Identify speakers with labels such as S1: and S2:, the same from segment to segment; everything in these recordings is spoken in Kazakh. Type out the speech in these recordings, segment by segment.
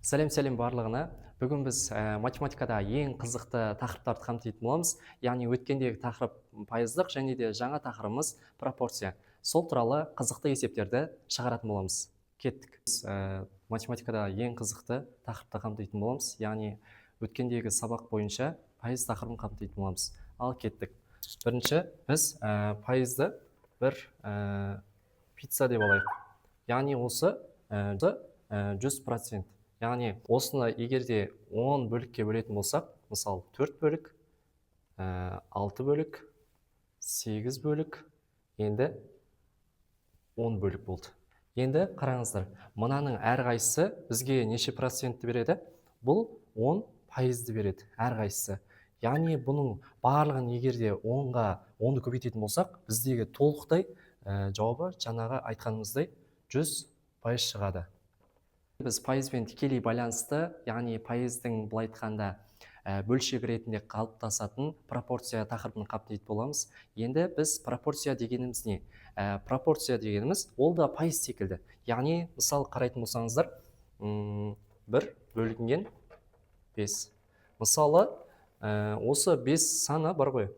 S1: Сәлем барлығына. Бүгін біз математикада ең қызықты тақырыптарды қамтитын боламыз. Яғни өткендегі тақырып пайыздық және де жаңа тақырыбымыз пропорция. Сол туралы қызықты есептерді шығаратын боламыз. Кеттік. Біз математикада ең қызықты тақырыпты қамтитын боламыз. Яғни өткендегі сабақ бойынша пайыз тақырыбын қамтитын боламыз. Ал кеттік. Бірінші біз пайызды бір пицца деп алайық. Яғни осы 100%. Яғни осыны егерде 10 бөлікке бөлетін болсақ, мысалы 4 бөлік, 6 бөлік, 8 бөлік, енді 10 бөлік болды. Енді қараңыздар, мынаның әрқайсысы бізге неше процентті береді? Бұл 10% береді әрқайсысы. Яғни бұның барлығын егерде 10-ды көбейтетін болсақ, біздегі толықтай жауабы жаңағы айтқанымыздай 100% шығады. Біз пайызбен тікелей байланысты, яғни пайыздың былай айтқанда бөлшек ретінде қалыптасатын пропорция тақырыбын қамтитын боламыз. Енді біз пропорция дегеніміз не? Пропорция дегеніміз ол да пайыз секілді. Яғни мысал қарайтын болсаңыздар, 1 бөлінген 5. Мысалы, осы 5 саны бар ғой.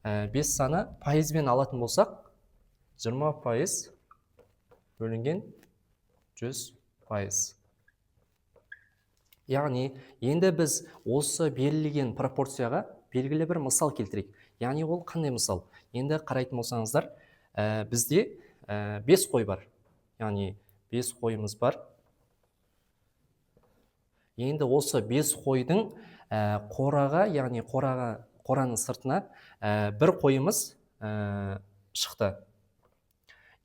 S1: 5 саны пайызбен алатын болсақ, 20% бөлінген 100%. Яғни, енді біз осы берілген пропорцияға белгілі бір мысал келтірейік. Яғни ол қандай мысал? Енді қарайтын болсаңыздар, бізде 5 қой бар. Яғни 5 қойымыз бар. Енді осы 5 қойдың қораға, яғни қораның сыртына бір қойымыз шықты.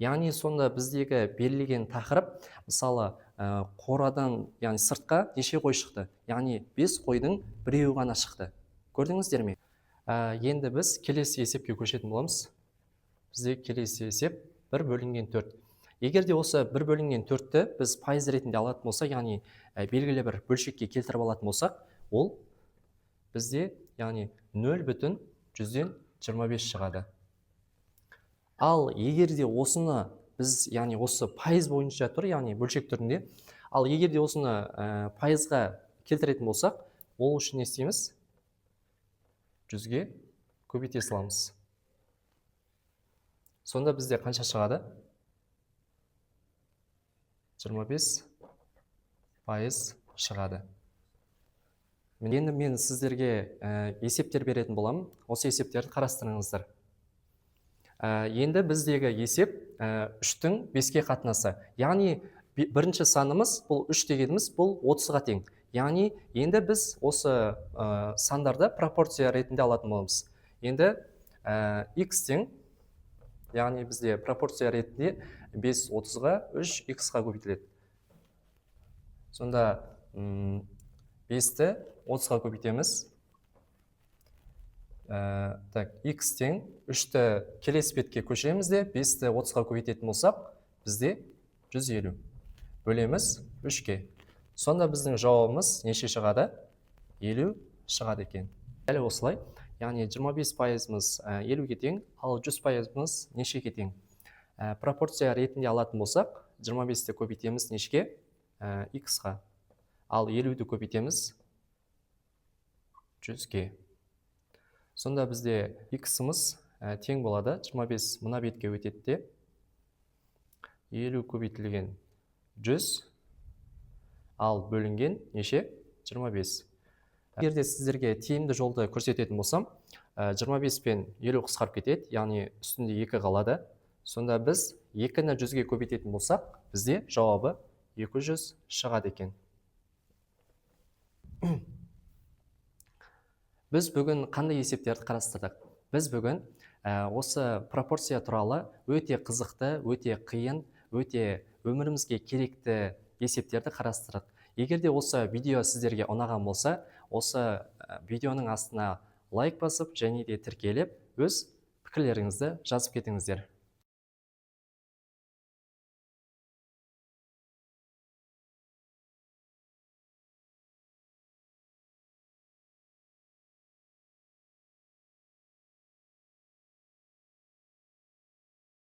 S1: Яғни сонда біздегі берілген тақырып, мысалы, қорадан, яғни сыртқа неше қой шықты? Яғни 5 қойдың біреуі ғана шықты. Көрдіңіздер ме? Енді біз келесі есепке көшетін боламыз. Бізде келесі есеп 1 бөлінген 4. Егер де осы 1 бөлінген 4-ті біз пайыз ретінде алатын болса, яғни белгілі бір бөлшекке келтіріп алатын болсақ, ол бізде, яғни 0,25 шығады. Ал егер де осыны біз, яғни осы пайыз бойынша тұр, яғни бөлшек түрінде, ал егер де осыны пайызға келтіретін болсақ, ол үшін не істейміз? 100-ге көбейте саламыз. Сонда бізде қанша шығады? 25% шығады. Енді мен сіздерге есептер беретін боламын. Осы есептерді қарастырыңыздар. Енді біздегі есеп 3-тің 5-ке қатынасы. Яғни бірінші санымыз, бұл 3 дегеніміз, бұл 30-ға тең. Яғни енді біз осы сандарды пропорция ретінде алатын боламыз. Енді x тең, яғни бізде пропорция ретінде 5 30-ға, 3 x-ға көбейтіледі. Сонда 5-ті 30-ға көбейтеміз. X тең 3-ті келесі бетке көшіреміз де, 5-ті 30-ға көбейтетін болсақ, бізде 150. Бөлеміз 3-ке. Сонда біздің жауабымыз неше шығады? 50 шығады екен. Әлі осылай. Яғни 25%-мыз 50-ге тең, ал 100%-мыз нешеге тең? Пропорция ретінде алатын болсақ, 25-ті көбейтеміз нешеге? X-ға. Ал 50-ді көбейтеміз 100-ге. Сонда бізде x-іміз тең болады. 25 мына бетке өтеді де, 50 көбейтілген 100, ал бөлінген неше? 25. Егер де сіздерге тиімді жолды көрсететін болсам, 25 пен 50 қысқарып кетеді, яғни үстінде 2 қалады. Сонда біз 2-ні 100-ге көбейтетін болсақ, бізде жауабы 200 шығады екен. Біз бүгін қандай есептерді қарастырдық? Біз бүгін осы пропорция туралы өте қызықты, өте қиын, өте өмірімізге керекті есептерді қарастырдық. Егер де осы видео сіздерге ұнаған болса, осы видеоның астына лайк басып және де тіркеліп, өз пікірлеріңізді жазып кетіңіздер.